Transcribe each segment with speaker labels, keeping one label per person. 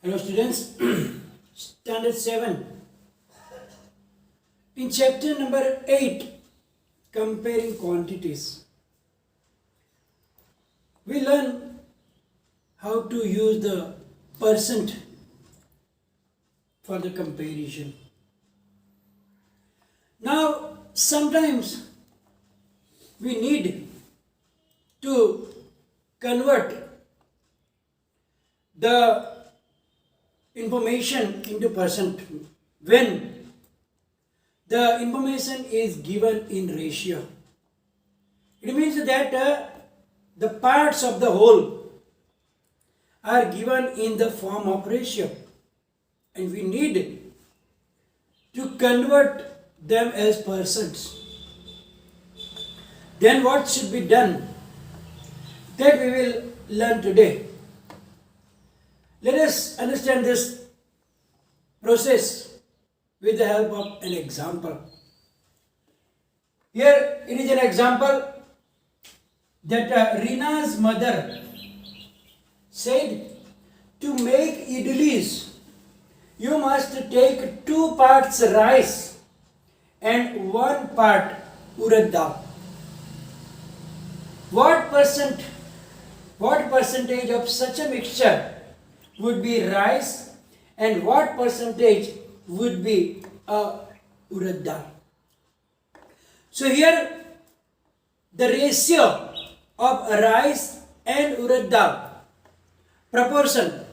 Speaker 1: Hello students, standard 7. In chapter number 8, comparing quantities, we learn how to use the percent for the comparison. Now, sometimes we need to convert the information into percent when the information is given in ratio. It means that the parts of the whole are given in the form of ratio, and we need to convert them as percents. Then what should be done? That we will learn today. Let us understand this process with the help of an example. Here it is an example that Rina's mother said, to make idlis, you must take 2 parts rice and 1 part urad dal. What percentage of such a mixture would be rice and what percentage would be urad dal? So here the ratio of rice and urad dal proportion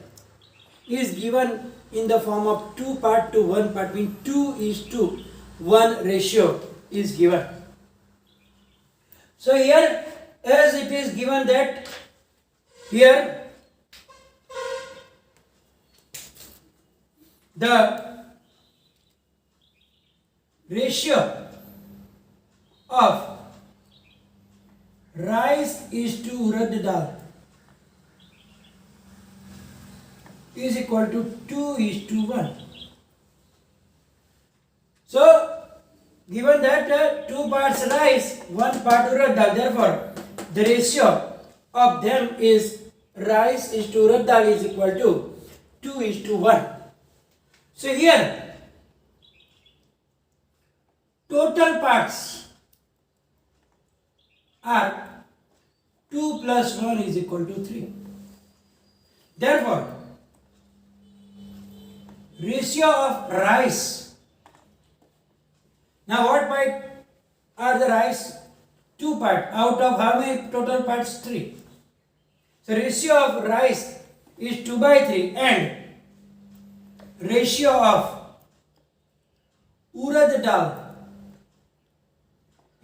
Speaker 1: is given in the form of 2 part to 1 part, means 2:1 ratio is given. So here, as it is given that here the ratio of rice is to urad dal is equal to 2:1. So, given that 2 parts rice, 1 part urad dal, therefore the ratio of them is rice is to urad dal is equal to 2:1. So here total parts are 2 plus 1 is equal to 3. Therefore, ratio of rice. Now what part are the rice? 2 parts. Out of how many total parts? 3. So ratio of rice is 2/3 and ratio of urad dal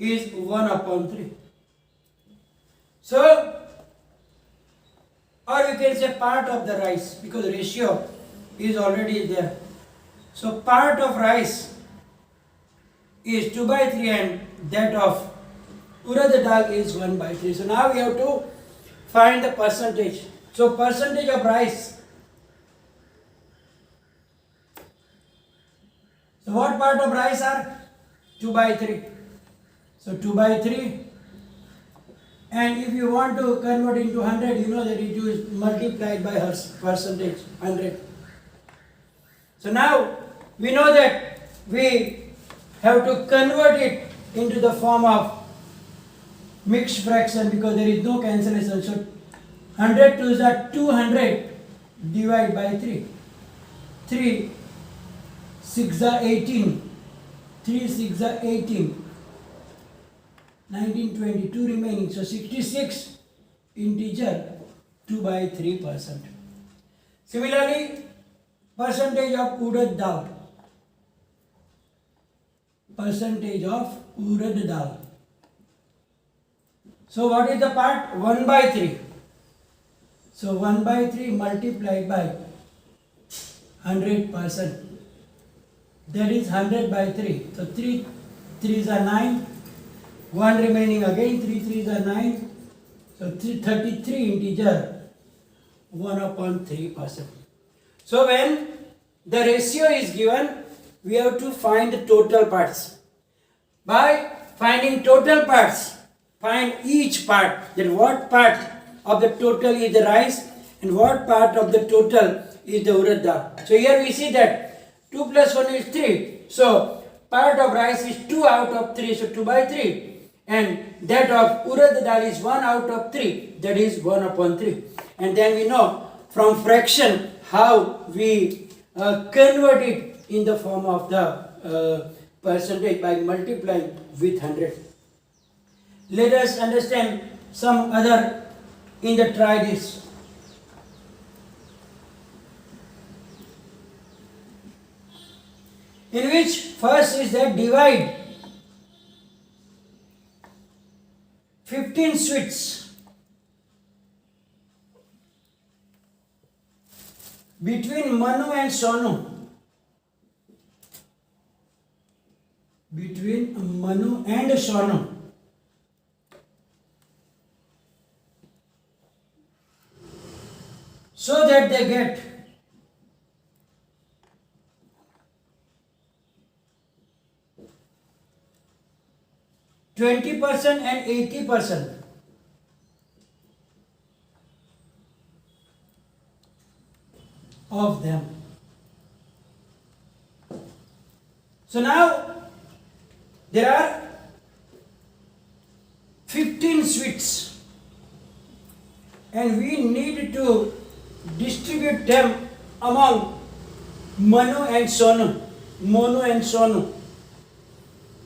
Speaker 1: is 1/3. So, or you can say part of the rice, because ratio is already there. So part of rice is 2/3 and that of urad dal is 1/3. So now we have to find the percentage. So percentage of rice. So what part of rice are? 2/3. So 2/3. And if you want to convert into 100, you know that it is multiplied by her percentage, 100. So now we know that we have to convert it into the form of mixed fraction because there is no cancellation. So 100 2s are 200 divided by 3. 3 6 are 18. 3 6 are 18. 19, 22 remaining. So 66 integer 2/3%. Similarly, percentage of urad dal. Percentage of urad dal. So what is the part? 1/3. So 1/3 multiplied by 100%. That is 100/3. So 3 3s are 9. 1 remaining again. 3 3s are 9. So 33 integer 1/3%. So when the ratio is given, we have to find the total parts. By finding total parts, find each part, that what part of the total is the rice and what part of the total is the urad dal. So here we see that 2 plus 1 is 3. So part of rice is 2 out of 3, so 2 by 3. And that of urad dal is 1 out of 3, that is 1 upon 3. And then we know from fraction how we convert it in the form of the percentage by multiplying with 100. Let us understand some other in the try this. In which first is that divide 15 sweets between Manu and Sonu. Between Manu and Sonu. So that they get 20% and 80% of them. So now there are 15 sweets and we need to distribute them among Manu and Sonu. Manu and Sonu.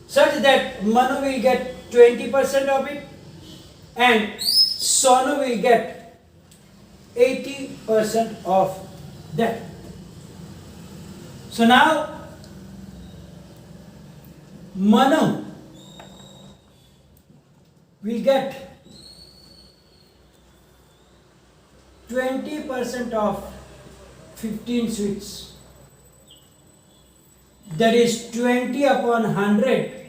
Speaker 1: Such that Manu will get 20% of it and Sonu will get 80% of that. So now Manu will get 20% of 15 sweets. That is 20 upon 100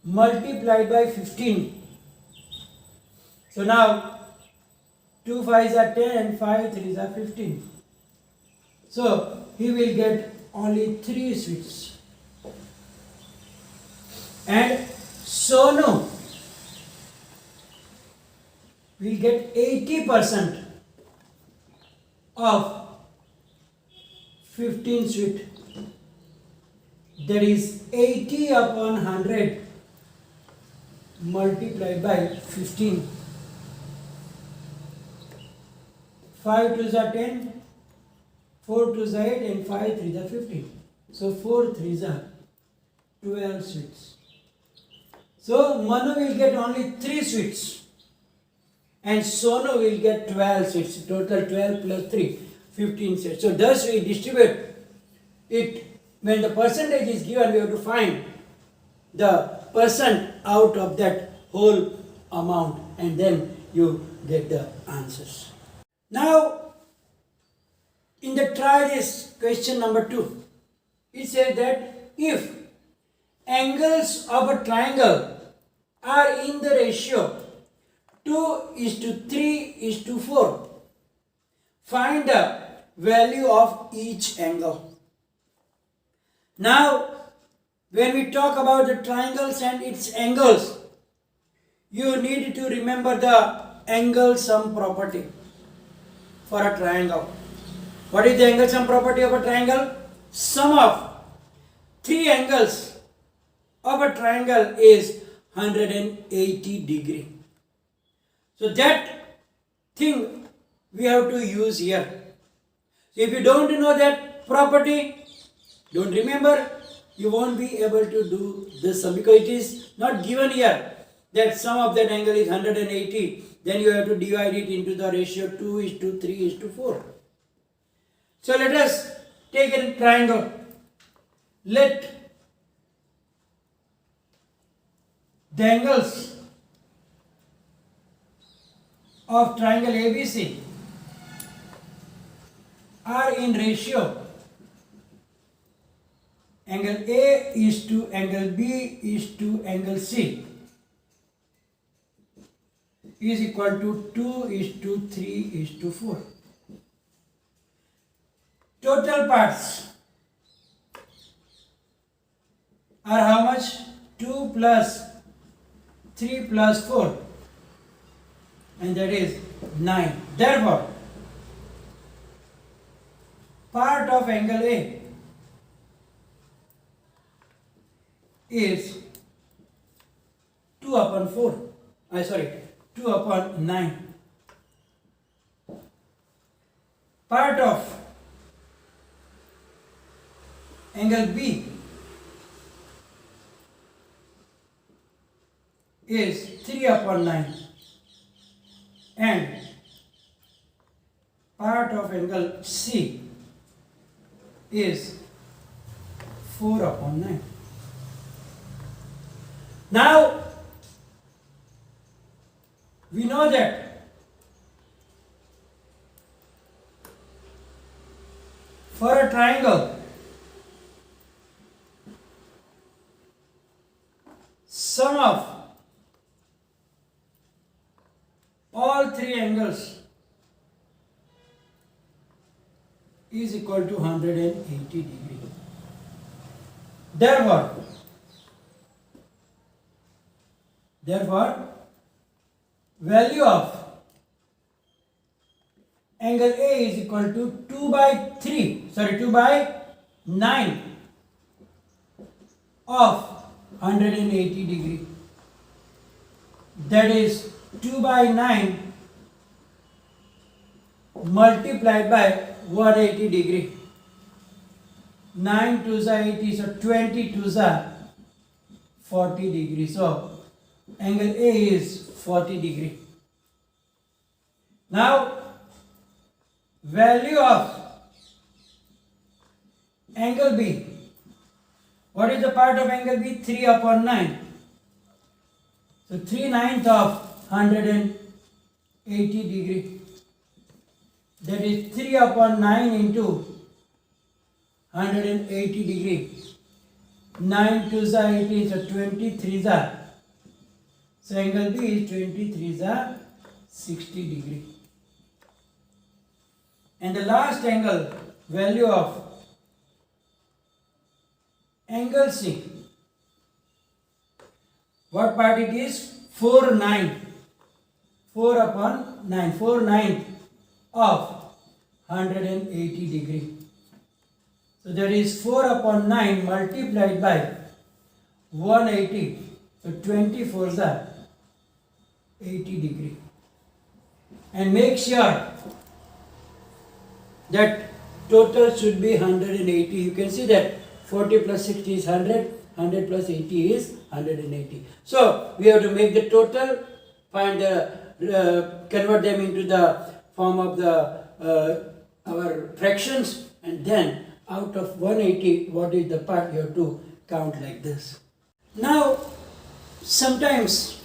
Speaker 1: multiplied by 15. So now 2 5s are 10 and 5 3s are 15. So he will get only 3 sweets. And Sonu will get 80% of 15 sweet. That is 80 upon 100 multiplied by 15. 5 2s are 10, 4 2s are 8 and 5 3s are 15. So 4 3s are 12 sweets. So Manu will get only 3 sweets and Sonu will get 12 sweets. Total 12 plus 3, 15 sweets. So thus we distribute it. When the percentage is given, we have to find the percent out of that whole amount and then you get the answers. Now, in the try this question number 2, it says that if angles of a triangle are in the ratio 2:3:4, find the value of each angle. Now, when we talk about the triangles and its angles, you need to remember the angle sum property for a triangle. What is the angle sum property of a triangle? Sum of 3 angles of a triangle is 180 degree. So that thing we have to use here. So if you don't know that property, don't remember, you won't be able to do this sum because it is not given here that sum of that angle is 180. Then you have to divide it into the ratio 2:3:4. So let us take a triangle. Let the angles of triangle ABC are in ratio angle A is to angle B is to angle C is equal to 2:3:4. Total parts are how much? 2 plus 3 plus 4 and that is 9. Therefore, part of angle A is 2 upon 4. 2 upon 9. Part of angle B is 3 upon 9 and part of angle C is 4 upon 9. Now we know that for a triangle, sum of all three angles is equal to 180 degree. Therefore, value of angle A is equal to 2 by 9 of 180 degree. That is 2 by 9 multiplied by 180 degree. 9 2s are 80, so 20 2s are 40 degree. So angle A is 40 degree. Now value of angle B. What is the part of angle B? 3 upon 9. So 3/9 of 180 degree. That is 3 upon 9 into 180 degree. 9 2s are 18, so 23s are. So angle B is 23s are 60 degree. And the last angle, value of angle C. What part it is? 4/9. 4 upon 9. 4/9 of 180 degree. So that is 4 upon 9 multiplied by 180. So 24s are 80 degree. And make sure that total should be 180. You can see that 40 plus 60 is 100, 100 plus 80 is 180. So we have to make the total, find the, convert them into the form of the our fractions, and then out of 180, what is the part, you have to count like this. Now, sometimes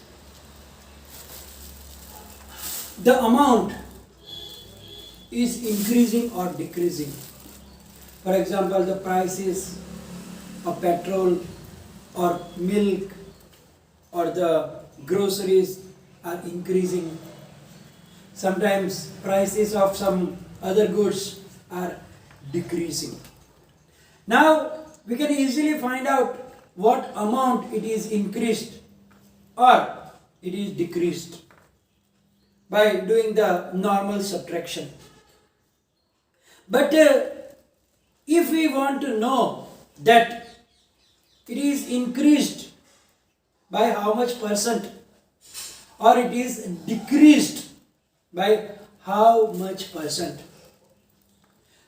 Speaker 1: the amount is increasing or decreasing. For example, the prices of petrol or milk or the groceries are increasing. Sometimes prices of some other goods are decreasing. Now we can easily find out what amount it is increased or it is decreased by doing the normal subtraction. But if we want to know that it is increased by how much percent or it is decreased by how much percent.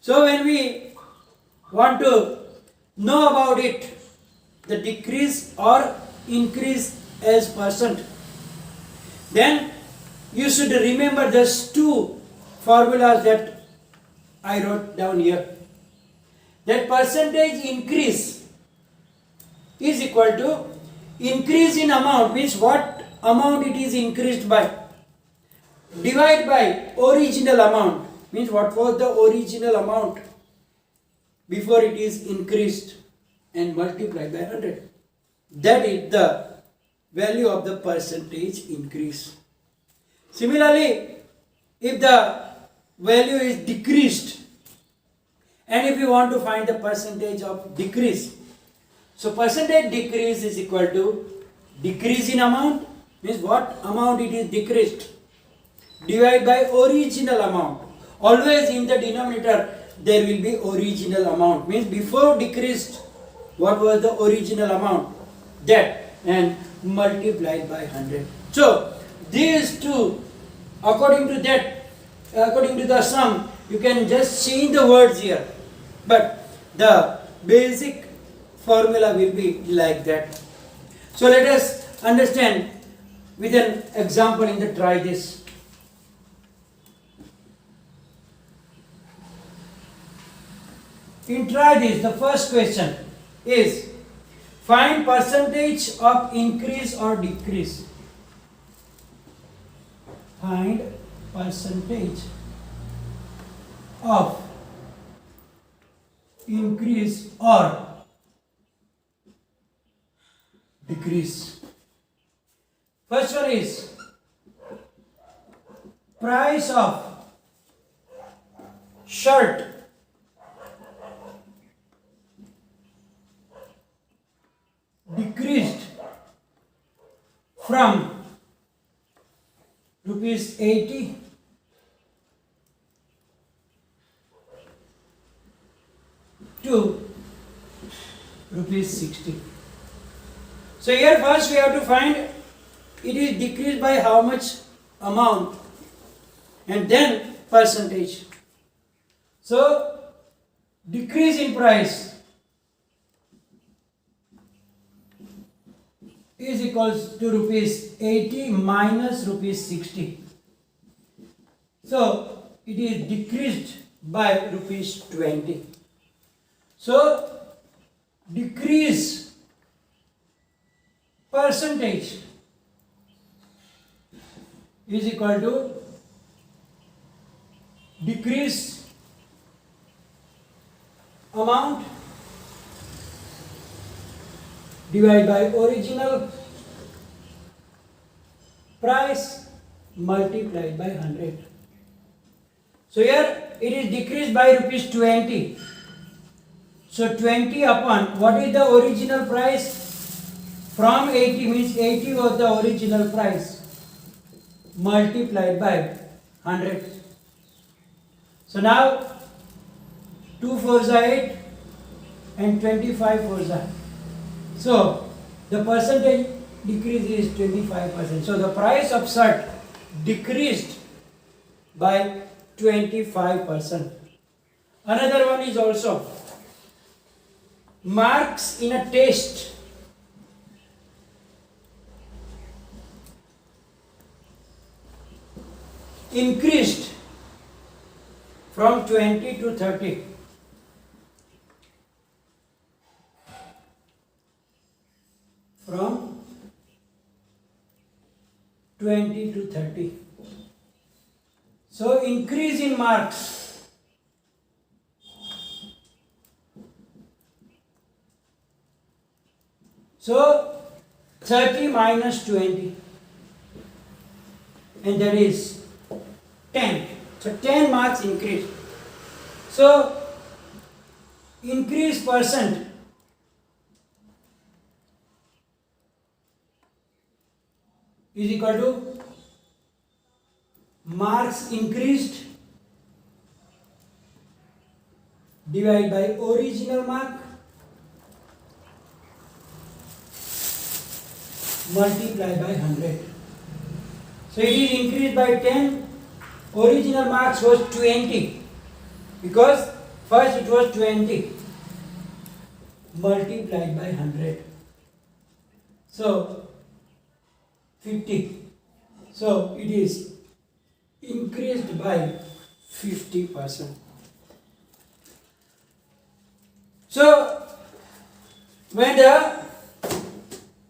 Speaker 1: So when we want to know about it, the decrease or increase as percent, then you should remember these two formulas that I wrote down here. That percentage increase is equal to increase in amount, means what amount it is increased by, divide by original amount, means what was the original amount before it is increased, and multiply by 100. That is the value of the percentage increase. Similarly, if the value is decreased and if you want to find the percentage of decrease, so percentage decrease is equal to decrease in amount, means what amount it is decreased, divide by original amount. Always in the denominator there will be original amount. Means before decreased, what was the original amount? That, and multiplied by 100. So these two, according to that, according to the sum, you can just change the words here, but the basic formula will be like that. So let us understand with an example in the try this. In try this, the first question is find percentage of increase or decrease. Find percentage of increase or decrease. First one is price of shirt decreased from rupees 80 to rupees 60. So here first we have to find it is decreased by how much amount and then percentage. So decrease in price is equals to rupees 80 minus rupees 60. So it is decreased by rupees 20. So decrease percentage is equal to decrease amount divided by original price multiplied by 100. So here it is decreased by rupees 20. So 20 upon what is the original price? From 80 means 80 was the original price multiplied by 100. So now 2 4s are 8 and 25 4s are. So the percentage decrease is 25%. So the price of shirt decreased by 25%. Another one is also marks in a test. Increased from 20 to 30. From 20 to 30. So increase in marks. So 30 minus 20, and that is 10. So 10 marks increase. So increase percent is equal to marks increased divided by original mark multiplied by 100. So it is increased by 10. Original marks was 20 because first it was 20 multiplied by 100. So 50. So it is increased by 50%. So when the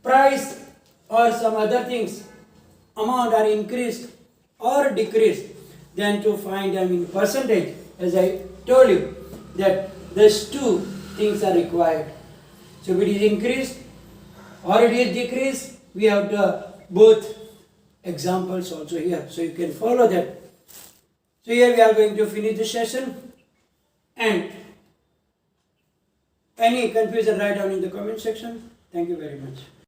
Speaker 1: price or some other things amount are increased or decreased, then to find them in percentage, as I told you that these two things are required. So if it is increased or it is decreased, we have the both examples also here, so you can follow that. So here we are going to finish the session, and any confusion write down in the comment section. Thank you very much.